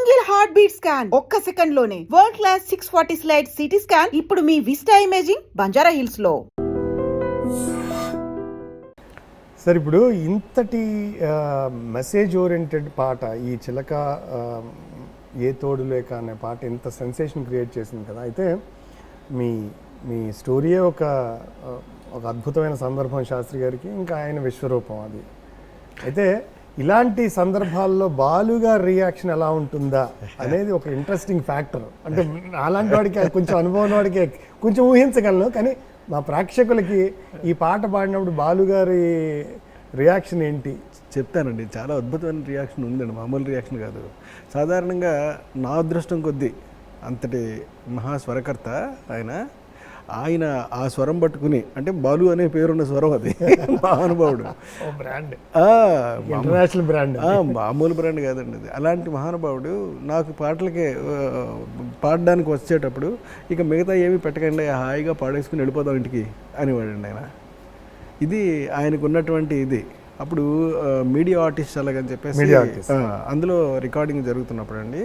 Single heart beat scan ఒక్క second లోనే world class 640 slide CT scan ఇప్పుడు మీ vista imaging Banjara hills లో. Sir ఇప్పుడు ఇంతటి మెసేజ్ ఓరియంటెడ్ పాట ఈ చిలక ఏ తోడు లేక అనే పాట ఇంత సెన్సేషన్ క్రియేట్ చేసింది కదా. అయితే మీ మీ స్టోరీయే ఒక అద్భుతమైన సందర్భం శాస్త్రి గారికి, ఇంకా ఆయన విశ్వరూపం అది. అయితే ఇలాంటి సందర్భాల్లో బాలుగా రియాక్షన్ ఎలా ఉంటుందా అనేది ఒక ఇంట్రెస్టింగ్ ఫ్యాక్టర్. అంటే అలాంటి వాడికి కొంచెం అనుభవం వాడికి కొంచెం ఊహించగలను, కానీ మా ప్రేక్షకులకి ఈ పాట పాడినప్పుడు బాలుగారి రియాక్షన్ ఏంటి చెప్తానండి. చాలా అద్భుతమైన రియాక్షన్ ఉందండి, మామూలు రియాక్షన్ కాదు. సాధారణంగా నా అదృష్టం కొద్దీ అంతటి మహాస్వరకర్త ఆయన ఆ స్వరం పట్టుకుని, అంటే బాలు అనే పేరున్న స్వరం అది, మహానుభావుడు, బ్రాండ్, ఇంటర్నేషనల్ బ్రాండ్, మామూలు బ్రాండ్ కాదండి అది. అలాంటి మహానుభావుడు నాకు పాటలకి పాడడానికి వచ్చేటప్పుడు ఇక మిగతా ఏమీ పెట్టకండి, హాయిగా పాడేసుకుని వెళ్ళిపోదాం ఇంటికి అనేవాడండి ఆయన. ఇది ఆయనకు ఉన్నటువంటి ఇది. అప్పుడు మీడియా ఆర్టిస్ట్ అలాగని చెప్పేసి అందులో రికార్డింగ్ జరుగుతున్నప్పుడు అండి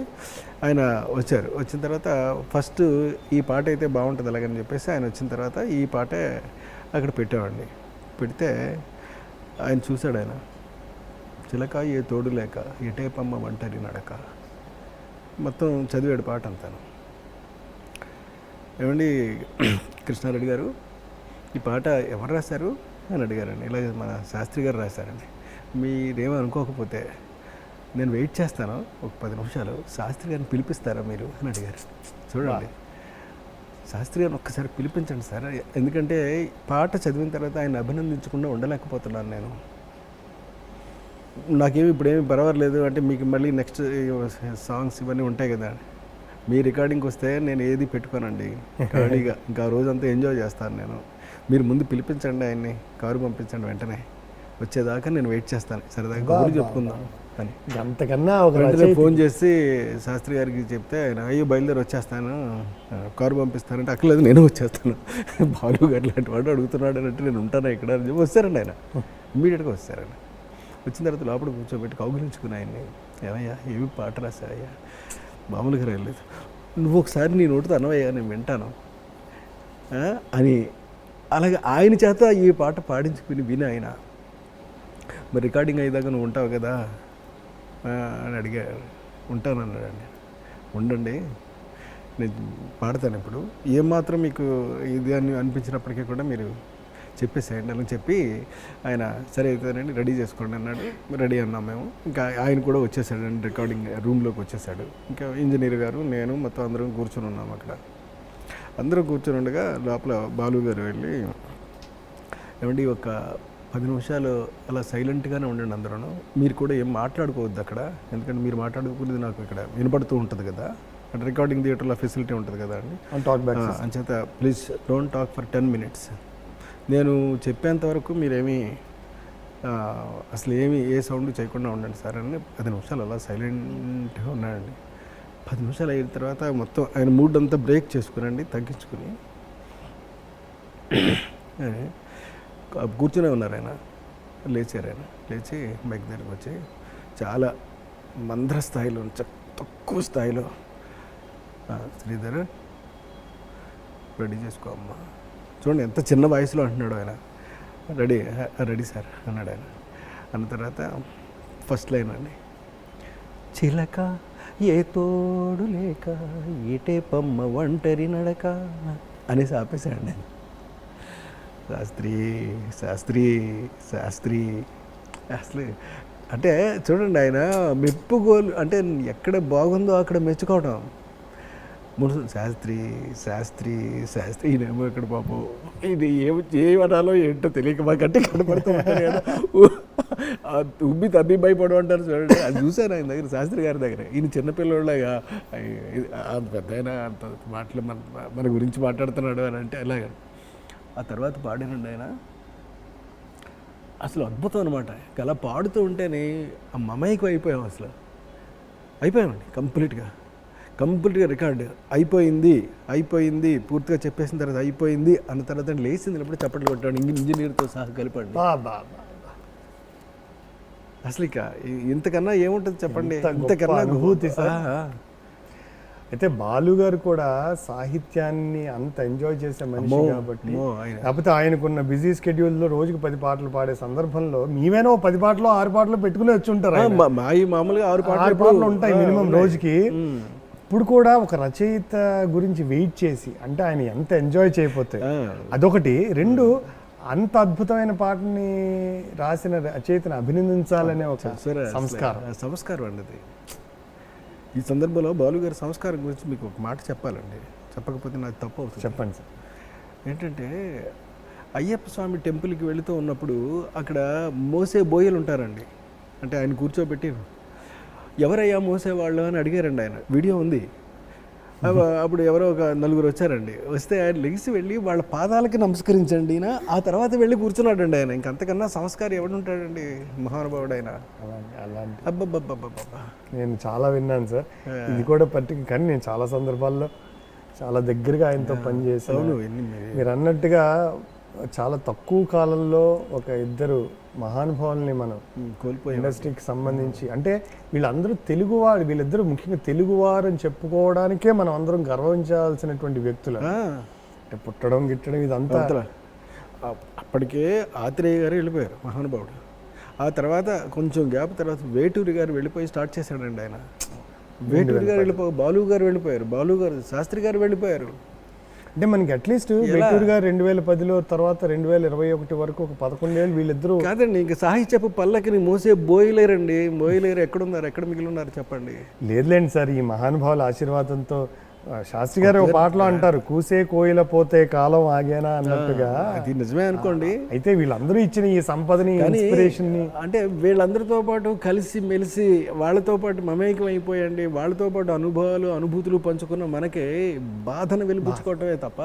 ఆయన వచ్చారు. వచ్చిన తర్వాత ఫస్ట్ ఈ పాట అయితే బాగుంటుంది అలాగని చెప్పేసి ఆయన వచ్చిన తర్వాత ఈ పాటే అక్కడ పెట్టామండి. పెడితే ఆయన చూశాడు. ఆయన చిలక ఏ తోడు లేక ఎటేపమ్మ ఒంటరి నడక మొత్తం చదివాడు పాట అంతాను. ఏమండి కృష్ణారెడ్డి గారు, ఈ పాట ఎవరు రాశారు అని అడిగారండి. ఇలాగ మన శాస్త్రి గారు రాశారండి. మీరేమో అనుకోకపోతే నేను వెయిట్ చేస్తాను ఒక 10 నిమిషాలు, శాస్త్రి గారిని పిలిపిస్తారా మీరు అని అడిగారు. చూడండి, శాస్త్రి గారిని ఒక్కసారి పిలిపించండి సార్, ఎందుకంటే పాట చదివిన తర్వాత ఆయన అభినందించకుండా ఉండలేకపోతున్నాను నేను. నాకేమి ఇప్పుడేమి పర్వాలేదు, అంటే మీకు మళ్ళీ నెక్స్ట్ సాంగ్స్ ఇవన్నీ ఉంటాయి కదా, మీ రికార్డింగ్కి వస్తే నేను ఏది పెట్టుకోనండి, ఖాళీగా ఇంకా ఆ రోజంతా ఎంజాయ్ చేస్తాను నేను. మీరు ముందు పిలిపించండి ఆయన్ని, కారు పంపించండి, వెంటనే వచ్చేదాకా నేను వెయిట్ చేస్తాను, సరదాగా కబుర్లు చెప్పుకుందాం అని. అంతకన్నా ఒక ఫోన్ చేసి శాస్త్రి గారికి చెప్తే ఆయన అయ్యో బయలుదేరి వచ్చేస్తాను, కారు పంపిస్తానంటే అక్కర్లేదు నేను వచ్చేస్తాను, బాలు గారు లాంటి వాడు అడుగుతున్నాడు అని అంటే నేను ఉంటాను ఇక్కడ అని చెప్పి వస్తారండి ఆయన. ఇమ్మీడియట్గా వస్తారండి. వచ్చిన తర్వాత లోపల కూర్చోబెట్టి కౌగులించుకుని ఆయన్ని, ఏమయ్యా ఏమి పాట రాశావయ్యా, మామూలుగా రాయలేదు, నువ్వు ఒకసారి నీ నోటితో అనవయ్యా నేను వింటాను అని. అలాగే ఆయన చేత ఈ పాట పాడించుకుని విని ఆయన, మరి రికార్డింగ్ అయ్యేదాకా నువ్వు ఉంటావు కదా అని అడిగారు. ఉంటానన్నాడండి. ఉండండి నేను పాడతాను ఇప్పుడు, ఏమాత్రం మీకు ఇది అని అనిపించినప్పటికీ కూడా మీరు చెప్పేసేయండి అని చెప్పి ఆయన సరే అవుతానండి రెడీ చేసుకోండి అన్నాడు. రెడీ అన్నాం మేము. ఇంకా ఆయన కూడా వచ్చేసాడండి, రికార్డింగ్ రూమ్లోకి వచ్చేసాడు. ఇంకా ఇంజనీర్ గారు నేను మొత్తం అందరం కూర్చొని ఉన్నాం అక్కడ. అందరూ కూర్చొని ఉండగా లోపల బాలు గారు వెళ్ళి, ఏమండి ఒక 10 నిమిషాలు అలా సైలెంట్గానే ఉండండి అందరూ, మీరు కూడా ఏం మాట్లాడుకోవద్దు అక్కడ, ఎందుకంటే మీరు మాట్లాడుకునేది నాకు ఇక్కడ వినపడుతూ ఉంటుంది కదా, అంటే రికార్డింగ్ థియేటర్లో ఫెసిలిటీ ఉంటుంది కదా అండి, అంచేత please don't talk for 10 minutes. నేను చెప్పేంత వరకు మీరేమీ అసలు ఏ సౌండ్ చేయకుండా ఉండండి సార్ అని 10 నిమిషాలు అలా సైలెంట్గా ఉన్నాడండి. 10 నిమిషాలు అయిన తర్వాత మొత్తం ఆయన మూడ్ అంతా బ్రేక్ చేసుకునండి, తగ్గించుకుని కూర్చునే ఉన్నారు. ఆయన లేచారు. ఆయన లేచి మైక్ దగ్గరికి వచ్చి చాలా మంద్ర స్థాయిలో, తక్కువ స్థాయిలో, శ్రీధర్ రెడీ చేసుకో అమ్మా. చూడండి ఎంత చిన్న వయసులో అంటున్నాడు ఆయన. రెడీ సార్ అన్నాడు ఆయన. అన్న తర్వాత ఫస్ట్ లైన్ అండి, చిలక ఏ తోడు లేక ఏటే పమ్మ ఒంటరి నడక అనేసి ఆపేశాడు. శాస్త్రి శాస్త్రి శాస్త్రి అసలు అంటే చూడండి, ఆయన మెప్పుకోలు, అంటే ఎక్కడ బాగుందో అక్కడ మెచ్చుకోవడం. మునుసు శాస్త్రి శాస్త్రి శాస్త్రి ఈయనేమో ఇక్కడ పాపం ఇది ఏమనాలో ఏంటో తెలియక మా గట్టి కనపడుతూ ఉంటారు కదా, ఉబ్బి తబ్బి భయపడు అంటారు చూడండి. అది చూశాను ఆయన దగ్గర, శాస్త్రి గారి దగ్గర. ఈయన చిన్నపిల్లలాగా అంత పెద్ద అయినా అంత మాటలు మన గురించి మాట్లాడుతున్నాడు అని అంటే అలాగా. ఆ తర్వాత పాడానండి ఆయన. అసలు అద్భుతం అనమాట. అలా పాడుతూ ఉంటేనే ఆ మమైకం అయిపోయాం, అయిపోయామండి కంప్లీట్గా రికార్డు అయిపోయింది పూర్తిగా చెప్పేసిన తర్వాత అయిపోయింది అన్న తర్వాత లేచింది అప్పుడు చప్పట్లు కొట్టాడు, ఇంజనీర్తో సహా కలిపండి. అసలు ఇక ఇంతకన్నా ఏముంటుంది చెప్పండి, ఎంత గొప్ప ఇంతకన్నా అనుభూతి సార్. ఆ. అయితే బాలు గారు కూడా సాహిత్యాన్ని అంత ఎంజాయ్ చేసే మనిషి కాబట్టి, అమ్మో, ఆయన. కాకపోతే ఆయనకున్న బిజీ స్కెడ్యూల్లో రోజుకి 10 పాటలు పాడే సందర్భంలో మీవేనో 10 పాటలు 6 పాటలు పెట్టుకుని వచ్చి ఉంటారు ఆయన. మామూలుగా 6 6 పాటలు పాటలు ఉంటాయి మినిమం రోజుకి. ఇప్పుడు కూడా ఒక రచయిత గురించి వెయిట్ చేసి, అంటే ఆయన ఎంత ఎంజాయ్ చేయకపోతే అదొకటి. 2, అంత అద్భుతమైన పాటని రాసిన రచయితను అభినందించాలనే ఒక సంస్కారం అండి అది. ఈ సందర్భంలో బాలుగారి సంస్కారం గురించి మీకు ఒక మాట చెప్పాలండి, చెప్పకపోతే నాకు తప్పు అవుతుంది. చెప్పండి సార్. ఏంటంటే అయ్యప్ప స్వామి టెంపుల్కి వెళుతూ ఉన్నప్పుడు అక్కడ మోసే బోయలు ఉంటారండి. అంటే ఆయన కూర్చోబెట్టి ఎవరయ్యా మోసేవాళ్ళు అని అడిగారండి ఆయన. వీడియో ఉంది. అప్పుడు ఎవరో ఒక 4 వచ్చారండి. వస్తే ఆయన లెగిసి వెళ్ళి వాళ్ళ పాదాలకి నమస్కరించండి ఆ తర్వాత వెళ్ళి కూర్చున్నాడండి ఆయన. ఇంకంతకన్నా సంస్కారం ఎవడుంటాడండి, మహానుభావుడు ఆయన. అలాంటి అబ్బబ్బబ్బబ్బబ్బా, నేను చాలా విన్నాను సార్. ఇది కూడా కానీ నేను చాలా సందర్భాల్లో చాలా దగ్గరగా ఆయనతో పనిచేశాను. మీరు అన్నట్టుగా చాలా తక్కువ కాలంలో ఒక 2 మహానుభావుల్ని మనం కోల్పోయి ఇండస్ట్రీకి సంబంధించి, అంటే వీళ్ళందరూ తెలుగువారు, వీళ్ళిద్దరూ ముఖ్యంగా తెలుగువారు అని చెప్పుకోవడానికే మనం అందరం గర్వించాల్సినటువంటి వ్యక్తులు. అంటే పుట్టడం గిట్టడం ఇదంతా. అప్పటికే ఆత్రేయ గారు వెళ్ళిపోయారు, మహానుభావుడు. ఆ తర్వాత కొంచెం గ్యాప్ తర్వాత వేటూరి గారు వెళ్ళిపోయి స్టార్ట్ చేశాడండి ఆయన. వేటూరి గారు బాలు గారు వెళ్ళిపోయారు, బాలు గారు శాస్త్రి గారు వెళ్ళిపోయారు. అంటే మనకి అట్లీస్ట్ వేటూరు గారు 2010లో తర్వాత 2021 వరకు ఒక 11 ఏళ్ళు వీళ్ళిద్దరూ. కాదండి, ఇంకా సాహిత్యపు పల్లకిని మోసే బోయలేరండి. బోయలేరు ఎక్కడున్నారు, ఎక్కడ మిగిలి ఉన్నారు చెప్పండి. లేదులేండి సార్, ఈ మహానుభావుల ఆశీర్వాదంతో శాస్త్రి గారు ఒక పాటలో అంటారు, కూసే కోయిల పోతే కాలం ఆగేనా అన్నట్టుగా. అది నిజమే అనుకోండి. అయితే వీళ్ళందరూ ఇచ్చిన ఈ సంపదని, ఇన్స్పిరేషన్ ని, అంటే వీళ్ళందరితో పాటు కలిసి మెలిసి వాళ్ళతో పాటు మమేకం అయిపోయండి, వాళ్ళతో పాటు అనుభవాలు అనుభూతులు పంచుకున్న మనకే బాధను వెలిపించుకోవటమే తప్ప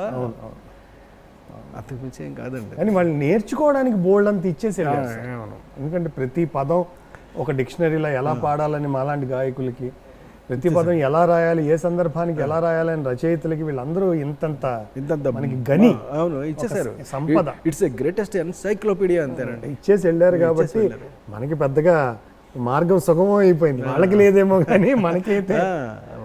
అంతకు మించి ఏం కాదండి. కానీ వాళ్ళు నేర్చుకోవడానికి బోల్డ్ అంత ఇచ్చేసేది. ఎందుకంటే ప్రతి పదం ఒక డిక్షనరీలో ఎలా పాడాలని మాలాంటి గాయకులకి, ప్రతి పదం ఎలా రాయాలి, ఏ సందర్భానికి ఎలా రాయాలని రచయితలకి, వీళ్ళందరూ ఇంతంత మనకి గని ఇచ్చేసారు సంపద. ఇట్స్ ఏ గ్రేటెస్ట్ ఎన్సైక్లోపీడియా అంతేనండి, ఇచ్చేసి వెళ్ళారు. కాబట్టి మనకి పెద్దగా మార్గం సుగమం అయిపోయింది. వాళ్ళకి లేదేమో కానీ మనకైతే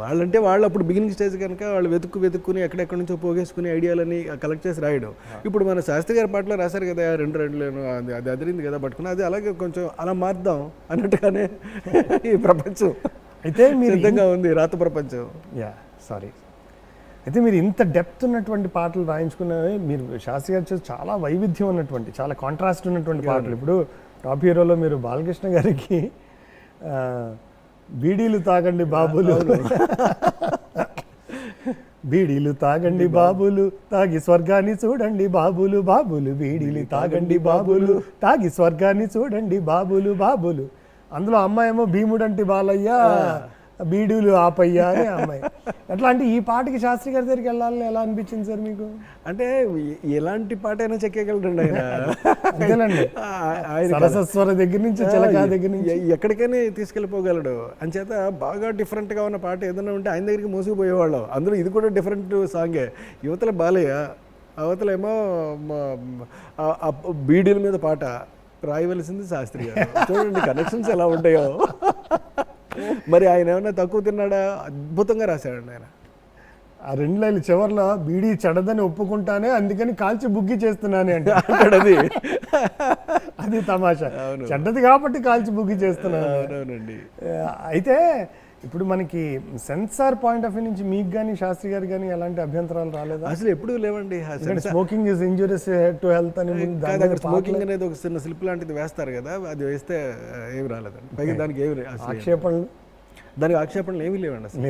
వాళ్ళంటే వాళ్ళు అప్పుడు బిగినింగ్ స్టేజ్ కనుక వాళ్ళు వెతుక్కుని ఎక్కడెక్కడి నుంచో పోగేసుకుని ఐడియాలని కలెక్ట్ చేసి రాయడం. ఇప్పుడు మన శాస్త్రి గారి పాటలో రాశారు కదా, 2 రెండులను అది అదిరింది కదా పట్టుకుని, అది అలాగే కొంచెం అలా మార్దాం అన్నట్టుగానే ఈ ప్రపంచం అయితే మీరు సిద్ధంగా ఉంది, రాత ప్రపంచం. అయితే మీరు ఇంత డెప్త్ ఉన్నటువంటి పాటలు రాయించుకున్నవి. మీరు శాస్త్రి గారు చేసి చాలా వైవిధ్యం ఉన్నటువంటి, చాలా కాంట్రాస్ట్ ఉన్నటువంటి పాటలు. ఇప్పుడు టాప్ హీరోలో మీరు బాలకృష్ణ గారికి బీడీలు తాగండి బాబులు, బీడీలు తాగండి బాబులు, తాగి స్వర్గాన్ని చూడండి బాబులు, బాబులు బీడీలు తాగండి బాబులు, తాగి స్వర్గాన్ని చూడండి బాబులు, బాబులు. అందులో అమ్మాయేమో భీముడంటి బాలయ్య, బీడీలు ఆపయ్యా అని అమ్మాయి. అట్లాంటి ఈ పాటకి శాస్త్రి గారి దగ్గరికి వెళ్ళాలని ఎలా అనిపించింది సార్ మీకు? అంటే ఎలాంటి పాట అయినా చెక్కేయగలడండి ఆయన. అంతేనండి, సరస్వర దగ్గర నుంచి చిలక దగ్గర నుంచి ఎక్కడికైనా తీసుకెళ్ళిపోగలడు. అంచేత బాగా డిఫరెంట్గా ఉన్న పాట ఏదైనా ఉంటే ఆయన దగ్గరికి మోసుకుపోయేవాళ్ళం. అందులో ఇది కూడా డిఫరెంట్ సాంగే. యువతల బాలయ్య, అవతలేమో బీడీల మీద పాట రాయవలసింది శాస్త్రి గారు. చూడండి కనెక్షన్స్ ఎలా ఉంటాయో. మరి ఆయన ఏమన్నా తక్కువ తిన్నాడా? అద్భుతంగా రాశాడండి ఆయన. ఆ 2 లైన్లు చివర్లో బీడీ చెడదని ఒప్పుకుంటానే, అందుకని కాల్చి బుగ్గి చేస్తున్నాను అంటే అది తమాషా. చెడ్డది కాబట్టి కాల్చి బుగ్గి చేస్తున్నాను. అయితే ఇప్పుడు మనకి సెన్సార్ పాయింట్ ఆఫ్ వ్యూ నుంచి మీకు కానీ శాస్త్రి గారు కానీ ఎలాంటి అభ్యంతరాలు రాలేదా? అసలు ఎప్పుడూ లేవండి. Smoking is injurious to health అని స్మోకింగ్ అనేది ఒక చిన్న స్లిప్ లాంటిది వేస్తారు కదా, అది వేస్తే ఏమి రాలేదండి. పైగా దానికి ఏమి ఆక్షేపణలు ఏమీ లేవండి అసలు.